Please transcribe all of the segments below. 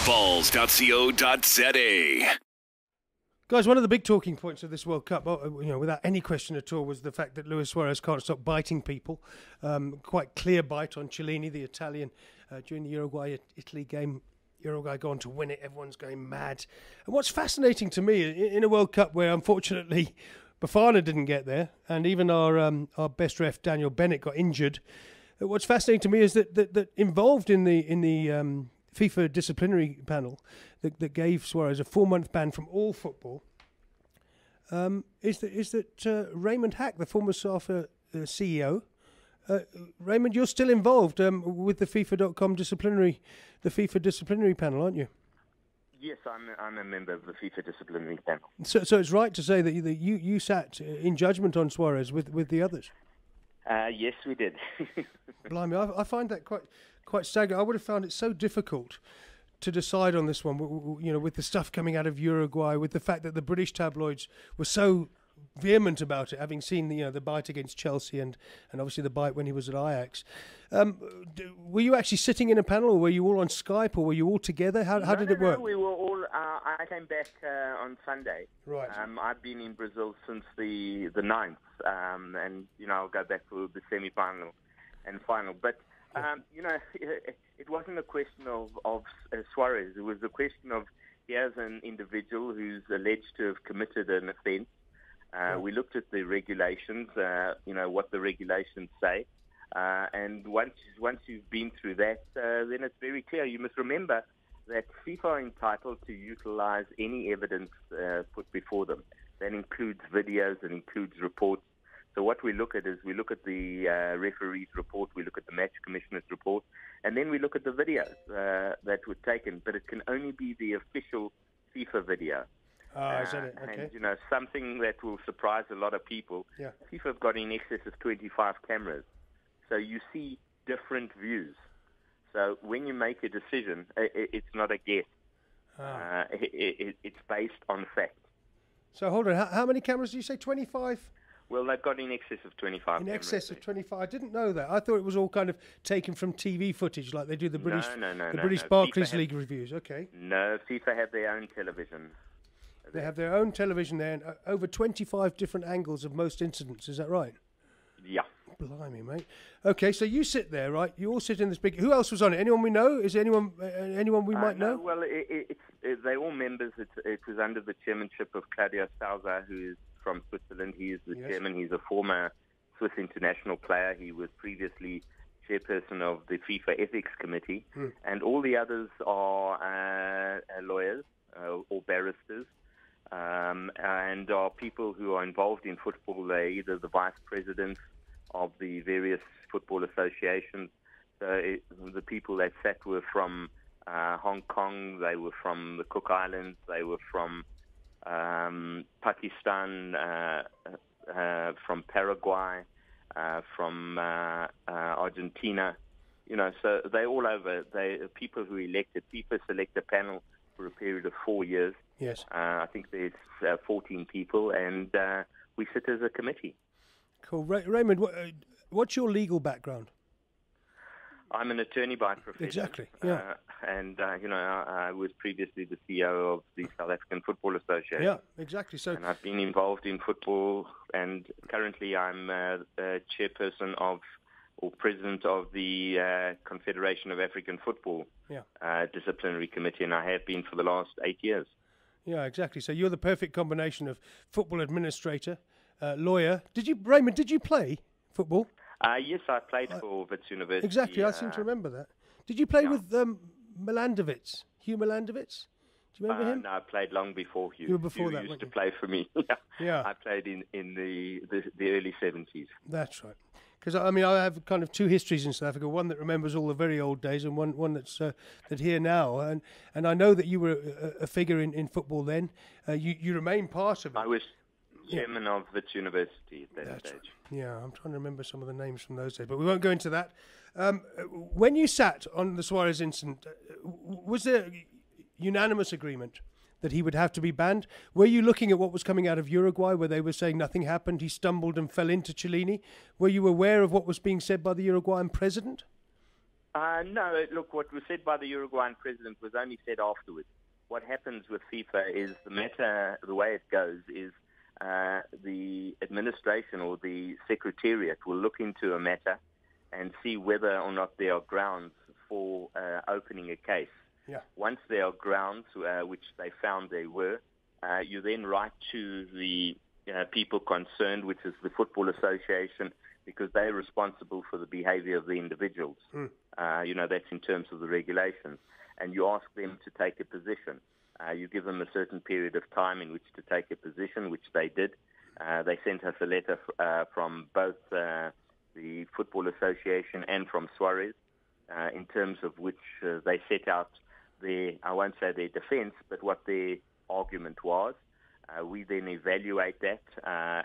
SoccerBallz.co.za. Guys, one of the big talking points of this World Cup, without any question at all, was the fact that Luis Suarez can't stop biting people. Quite clear bite on Cellini, the Italian, during the Uruguay-Italy game. Uruguay go on to win it. Everyone's going mad. And what's fascinating to me in a World Cup where, unfortunately, Bafana didn't get there, and even our best ref Daniel Bennett got injured. What's fascinating to me is that involved in the FIFA disciplinary panel that gave Suarez a 4-month ban from all football is that Raymond Hack, the former SAFA CEO. Raymond, you're still involved with the FIFA.com disciplinary panel, aren't you? Yes, I'm a member of the FIFA disciplinary panel. So it's right to say that you sat in judgment on Suarez with the others? Yes, we did. Blimey, I find that quite staggering. I would have found it so difficult to decide on this one, with the stuff coming out of Uruguay, with the fact that the British tabloids were so vehement about it, having seen the bite against Chelsea and obviously the bite when he was at Ajax. Were you actually sitting in a panel, or were you all on Skype, or were you all together? How did it work? No, we were all. I came back on Sunday. Right. I've been in Brazil since the 9th, and I'll go back for the semi-final and final. But it wasn't a question of Suarez. It was a question of here's an individual who's alleged to have committed an offence. We looked at the regulations, what the regulations say, and once you've been through that, then it's very clear. You must remember that FIFA are entitled to utilize any evidence put before them. That includes videos, it includes reports. So what we look at is we look at the referee's report, we look at the match commissioner's report, and then we look at the videos that were taken. But it can only be the official FIFA video. Is that it? Okay. And, something that will surprise a lot of people, yeah. FIFA have got in excess of 25 cameras. So you see different views. So when you make a decision, it's not a guess. It's based on fact. So hold on, how many cameras do you say? 25? Well, they've got in excess of 25 In cameras. excess of 25. I didn't know that. I thought it was all kind of taken from TV footage, like they do the British Barclays League reviews. Okay. No, FIFA have their own television. They have their own television there, and over 25 different angles of most incidents. Is that right? Yeah. Blimey, mate. Okay, so you sit there, right? You all sit in this big... Who else was on it? Anyone we know? Is there anyone we might know? Well, they're all members. It was under the chairmanship of Claudio Salza, who is from Switzerland. He is the chairman. He's a former Swiss international player. He was previously chairperson of the FIFA Ethics Committee. And all the others are lawyers or barristers. And are people who are involved in football. They're either the vice presidents of the various football associations. So the people that sat were from Hong Kong, they were from the Cook Islands, they were from Pakistan, from Paraguay, from Argentina. So they're all over. They people who elected. FIFA select a panel for a period of 4 years. Yes. I think there's 14 people, and we sit as a committee. Cool. Raymond, what's your legal background? I'm an attorney by profession. Exactly, yeah. And I was previously the CEO of the South African Football Association. Yeah, exactly. So, and I've been involved in football, and currently I'm chairperson of, or president of the Confederation of African Football Disciplinary Committee, and I have been for the last 8 years. Yeah, exactly. So you're the perfect combination of football administrator, lawyer. Raymond, did you play football? Yes, I played for Wits University. Exactly, I seem to remember that. Did you play with Milandovic, Hugh Milandovic? Do you remember him? No, I played long before Hugh. You were before Hugh that, used to play for me. Yeah. I played in the early 70s. That's right. Because, I have kind of two histories in South Africa, one that remembers all the very old days and one that's here now. And I know that you were a figure in football then. You remain part of it. I was chairman of Wits University at that stage. Right. Yeah, I'm trying to remember some of the names from those days, but we won't go into that. When you sat on the Suarez incident, was there unanimous agreement that he would have to be banned? Were you looking at what was coming out of Uruguay, where they were saying nothing happened, he stumbled and fell into Cellini? Were you aware of what was being said by the Uruguayan president? No, look, what was said by the Uruguayan president was only said afterwards. What happens with FIFA is the way it goes is the administration or the secretariat will look into a matter and see whether or not there are grounds for opening a case. Yeah. Once there are grounds, which they found there were, you then write to the people concerned, which is the Football Association, because they're responsible for the behavior of the individuals. That's in terms of the regulations. And you ask them to take a position. You give them a certain period of time in which to take a position, which they did. They sent us a letter from both the Football Association and from Suarez, in terms of which they set out I won't say their defense, but what their argument was. We then evaluate that,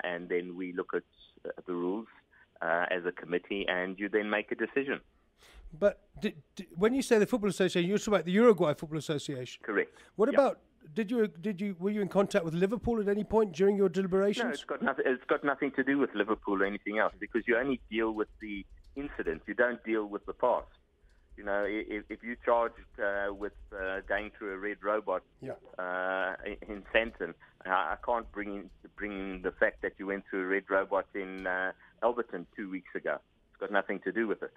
and then we look at the rules as a committee, and you then make a decision. But when you say the Football Association, you're talking about the Uruguay Football Association. Correct. What about? Were you in contact with Liverpool at any point during your deliberations? No, it's got nothing to do with Liverpool or anything else, because you only deal with the incident. You don't deal with the past. If you charged with going through a red robot in Santon, I can't bring in the fact that you went through a red robot in Alberton 2 weeks ago. It's got nothing to do with it.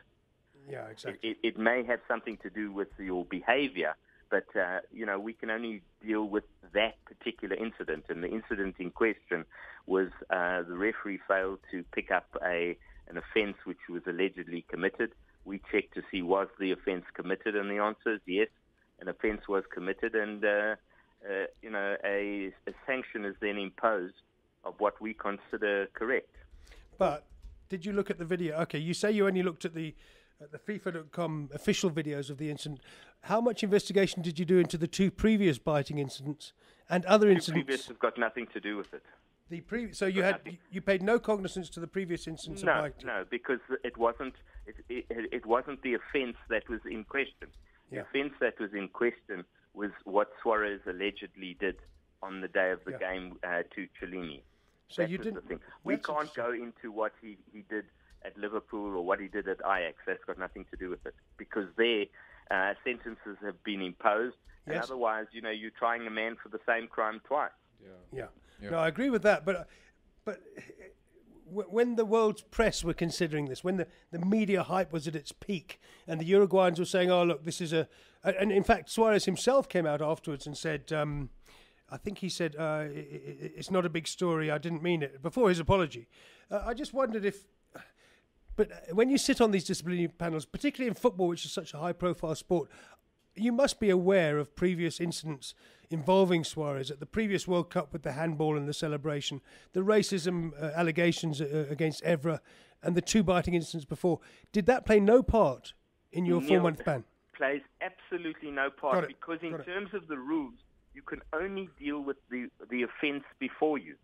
Yeah, exactly. It may have something to do with your behavior, but we can only deal with that particular incident. And the incident in question was the referee failed to pick up an offence which was allegedly committed. We checked to see was the offence committed, and the answer is yes, an offence was committed, and a sanction is then imposed of what we consider correct. But did you look at the video? Okay, you say you only looked at the FIFA.com official videos of the incident. How much investigation did you do into the two previous biting incidents and other incidents? The previous have got nothing to do with it. So you paid no cognizance to the previous incidents of biting? No, because it wasn't the offence that was in question. The offence that was in question was what Suarez allegedly did on the day of the game to Cellini. So you didn't. We can't go into what he did at Liverpool or what he did at Ajax. That's got nothing to do with it, because their sentences have been imposed, and otherwise, you're trying a man for the same crime twice. Yeah. No, I agree with that, but when the world's press were considering this, when the media hype was at its peak, and the Uruguayans were saying, "Oh, look, this is and in fact, Suarez himself came out afterwards and said, I think he said, it's not a big story, I didn't mean it," before his apology. I just wondered but when you sit on these disciplinary panels, particularly in football, which is such a high-profile sport, you must be aware of previous incidents involving Suarez at the previous World Cup with the handball and the celebration, the racism allegations against Evra, and the two biting incidents before. Did that play no part in your 4-month ban? Plays absolutely no part, because in terms of the rules, you can only deal with the offence before you.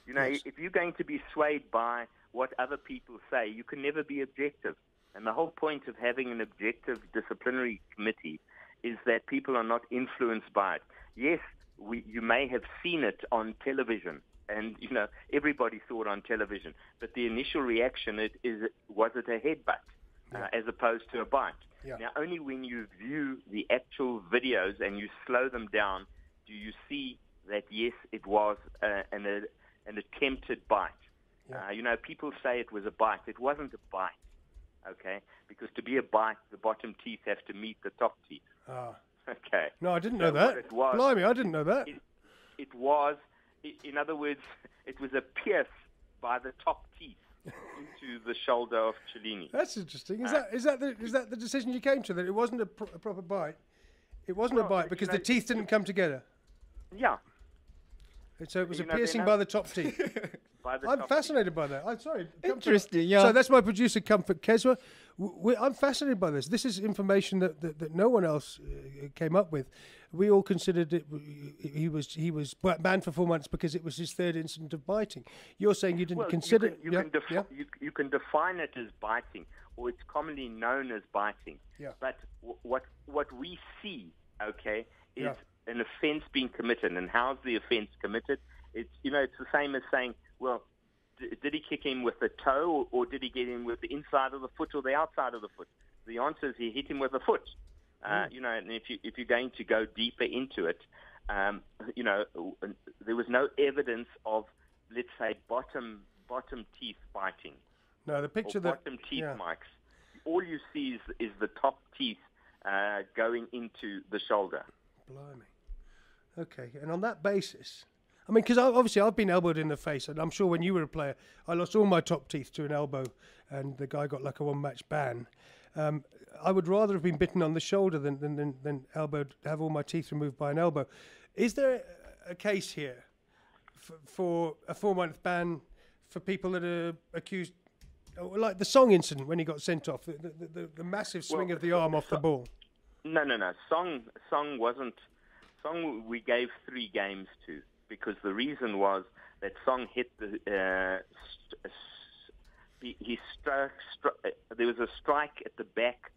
If you're going to be swayed by what other people say, you can never be objective. And the whole point of having an objective disciplinary committee is that people are not influenced by it. Yes, you may have seen it on television, and everybody saw it on television. But the initial reaction was it a headbutt as opposed to a bite? Yeah. Now, only when you view the actual videos and you slow them down do you see that yes, it was an attempted bite. Yeah. People say it was a bite. It wasn't a bite. Okay, because to be a bite, the bottom teeth have to meet the top teeth. Okay. No, I didn't know that. Blimey, I didn't know that. It was, in other words, it was a pierce by the top teeth into the shoulder of Cellini. That's interesting. Is that the decision you came to, that it wasn't a proper bite? It wasn't a bite because the teeth didn't come together. Yeah. So it was a piercing by the top teeth. I'm fascinated by that. I'm sorry. Interesting, yeah. So that's my producer, Comfort Keswa. I'm fascinated by this. This is information that no one else came up with. We all considered it. He was banned for 4 months because it was his third incident of biting. You're saying you didn't consider. You can define it as biting, or it's commonly known as biting. Yeah. But what we see, okay, is an offence being committed, and how's the offence committed? It's the same as saying, well, did he kick him with the toe, or did he get him with the inside of the foot or the outside of the foot? The answer is he hit him with a foot. You know, and if you're going to go deeper into it, you know, there was no evidence of, let's say, bottom teeth biting. No, the picture or bottom teeth marks. All you see is the top teeth going into the shoulder. Blimey. Okay, and on that basis, I mean, because obviously I've been elbowed in the face, and I'm sure when you were a player, I lost all my top teeth to an elbow, and the guy got like a one-match ban. I would rather have been bitten on the shoulder than elbowed, have all my teeth removed by an elbow. Is there a case here for a 4-month ban for people that are accused, like the Song incident when he got sent off, the massive swing of the arm off the ball? No. Song wasn't. Song we gave 3 games to, because the reason was that Song hit he struck. There was a strike at the back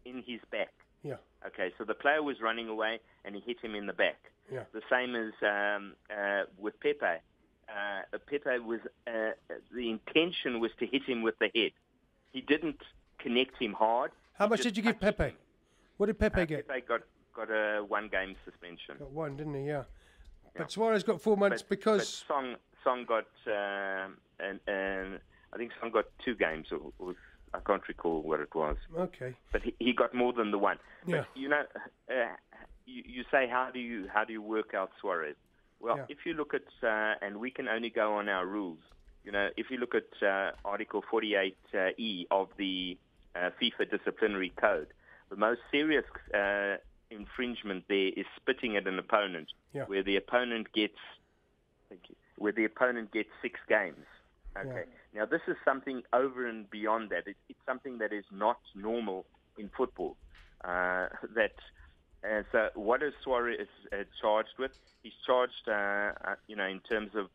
in his back. Yeah. Okay, so the player was running away and he hit him in the back. Yeah. The same as with Pepe. Pepe was the intention was to hit him with the head. He didn't connect him hard. How much did you give Pepe? What did Pepe get? Pepe got a 1-game suspension. Got 1, didn't he? Yeah. But Suarez got 4 months because But Song got and I think Song got 2 games. Or I can't recall what it was. Okay. But he got more than the 1. Yeah. But you know, you say how do you work out Suarez? Well, if you look at and we can only go on our rules. You know, if you look at Article 48E of the FIFA Disciplinary Code, the most serious infringement there is spitting at an opponent, where the opponent gets 6 games. Okay. Yeah. Now, this is something over and beyond that. It's something that is not normal in football. So what is Suarez charged with? He's charged, you know, in terms of,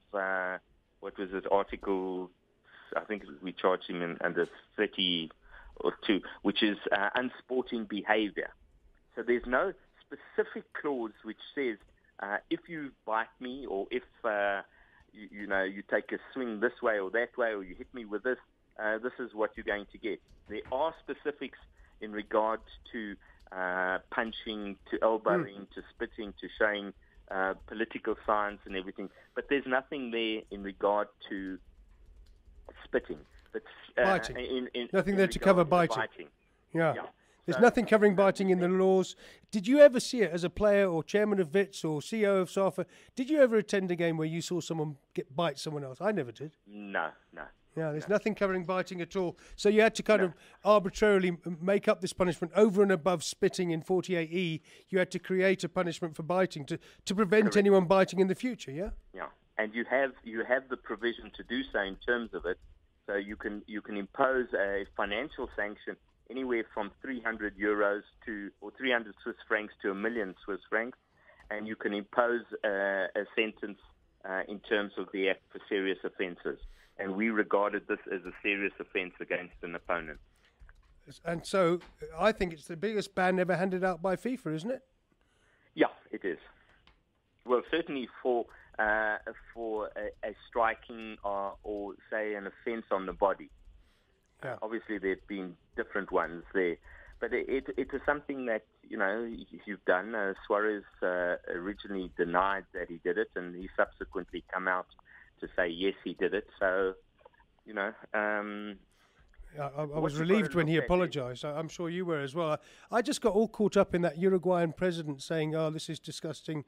what was it, Article, I think we charged him under 30 or 2, which is unsporting behavior. So there's no specific clause which says, if you bite me, or if you know, you take a swing this way or that way, or you hit me with this, this is what you're going to get. There are specifics in regard to punching, to elbowing, to spitting, to showing political signs and everything. But there's nothing there in regard to spitting. But, biting. Nothing there to cover biting. Yeah. There's nothing covering biting in the laws. Did you ever see it as a player or chairman of VITS or CEO of SAFA? Did you ever attend a game where you saw someone bite someone else? I never did. No. Yeah, there's nothing covering biting at all. So you had to kind of arbitrarily make up this punishment over and above spitting in 48E. You had to create a punishment for biting to prevent anyone biting in the future, yeah? Yeah, and you have the provision to do so in terms of it. So you can impose a financial sanction anywhere from 300 euros or 300 Swiss francs to 1 million Swiss francs, and you can impose a sentence in terms of the act for serious offences. And we regarded this as a serious offence against an opponent. And so I think it's the biggest ban ever handed out by FIFA, isn't it? Yeah, it is. Well, certainly for a striking or say an offence on the body. Yeah. Obviously, there have been different ones there, but it is something that, you know, you've done. Suarez originally denied that he did it, and he subsequently come out to say yes, he did it. So, you know, I was relieved when he apologized. I'm sure you were as well. I just got all caught up in that Uruguayan president saying, "Oh, this is disgusting."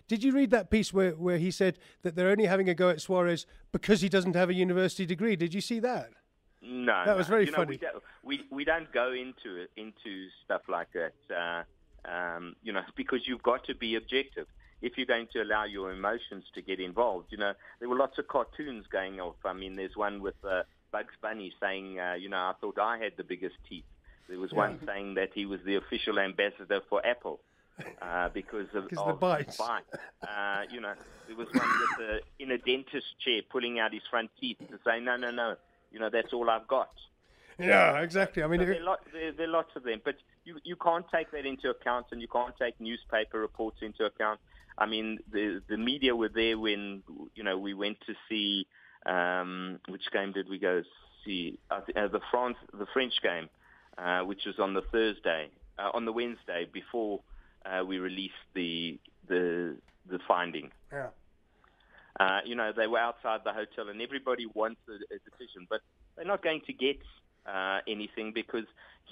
Did you read that piece where he said that they're only having a go at Suarez because he doesn't have a university degree? Did you see that? No, that was very funny. We don't go into stuff like that, you know, because you've got to be objective. If you're going to allow your emotions to get involved, you know, there were lots of cartoons going off. I mean, there's one with Bugs Bunny saying, you know, I thought I had the biggest teeth. There was one saying that he was the official ambassador for Apple because of the bites. You know, there was one with in a dentist chair pulling out his front teeth to say, no. You know, that's all I've got. Yeah, exactly. I mean, so there are lots of them, but you can't take that into account, and you can't take newspaper reports into account. I mean, the media were there when, you know, we went to see which game did we go see? The French game which was on the Wednesday before we released the finding. Yeah. They were outside the hotel, and everybody wants a decision, but they're not going to get anything because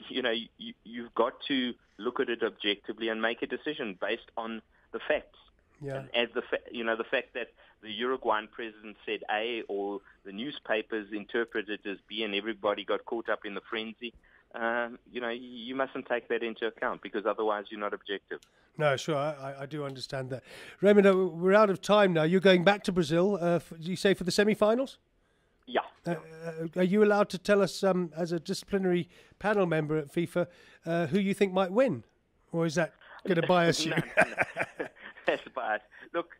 you've got to look at it objectively and make a decision based on the facts. Yeah. And the fact that the Uruguayan president said A, or the newspapers interpreted as B, and everybody got caught up in the frenzy. You mustn't take that into account because otherwise you're not objective. No, sure, I do understand that. Raymond, we're out of time now. You're going back to Brazil, do you say for the semi-finals? Yeah. Are you allowed to tell us, as a disciplinary panel member at FIFA, who you think might win? Or is that going to bias you? No. That's biased. Look,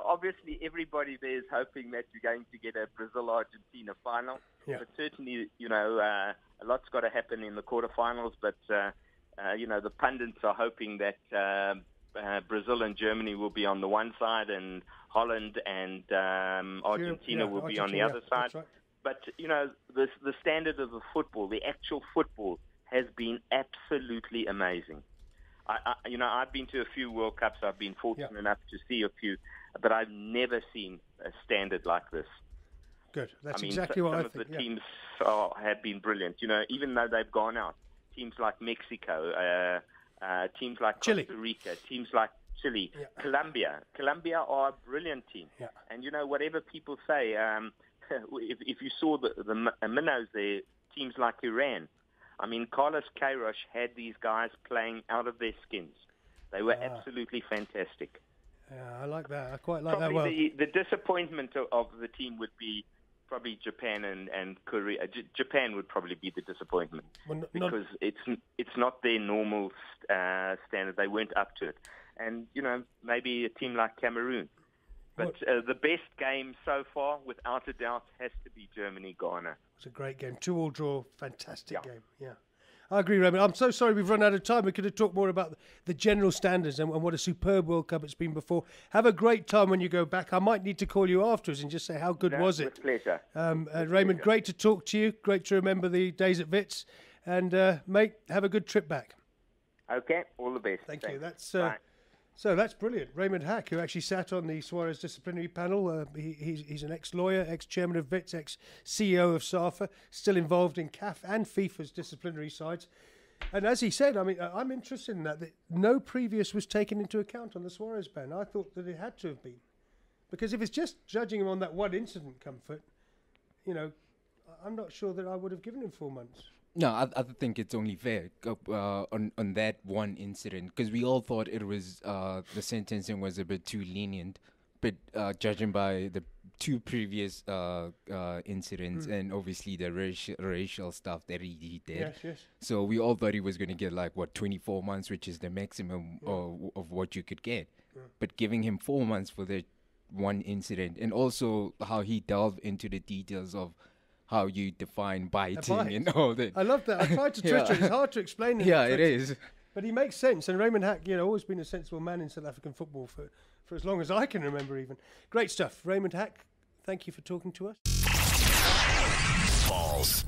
obviously everybody there is hoping that you're going to get a Brazil-Argentina final. Yeah. But certainly, a lot's got to happen in the quarterfinals. But, the pundits are hoping that Brazil and Germany will be on the one side and Holland and Argentina will be on the other side. Right. But, the standard of the football, the actual football, has been absolutely amazing. I've been to a few World Cups. I've been fortunate enough to see a few, but I've never seen a standard like this. Good. That's exactly what I think. Some of the teams have been brilliant. Even though they've gone out, teams like Mexico, teams like Chile. Costa Rica, teams like Chile, Colombia. Colombia are a brilliant team. Yeah. And whatever people say, if you saw the minnows there, teams like Iran. I mean, Carlos Queiroz had these guys playing out of their skins. They were absolutely fantastic. Yeah, I like that. I quite like probably that. The disappointment of the team would be probably Japan and Korea. Japan would probably be the disappointment because it's not their normal standard. They weren't up to it. And, maybe a team like Cameroon. But the best game so far, without a doubt, has to be Germany-Ghana. It was a great game. 2-2 draw. Fantastic game. Yeah. I agree, Raymond. I'm so sorry we've run out of time. We could have talked more about the general standards and what a superb World Cup it's been before. Have a great time when you go back. I might need to call you afterwards and just say how good was it. With pleasure. Raymond, great to talk to you. Great to remember the days at Wits. And, mate, have a good trip back. Okay. All the best. Thank you. So that's brilliant. Raymond Hack, who actually sat on the Suarez disciplinary panel. He's an ex-lawyer, ex-chairman of WITS, ex-CEO of SAFA, still involved in CAF and FIFA's disciplinary sides. And as he said, I'm interested in that no previous was taken into account on the Suarez ban. I thought that it had to have been. Because if it's just judging him on that one incident, Comfort, I'm not sure that I would have given him 4 months. No, I think it's only fair on that one incident because we all thought it was the sentencing was a bit too lenient, but judging by the 2 previous incidents and obviously the racial stuff that he did, yes. So we all thought he was going to get 24 months, which is the maximum of what you could get, but giving him 4 months for the one incident and also how he delved into the details of how you define biting and all that. I love that. I tried to twist it. It's hard to explain. It is. But he makes sense. And Raymond Hack, always been a sensible man in South African football for as long as I can remember even. Great stuff. Raymond Hack, thank you for talking to us. Ballz.co.za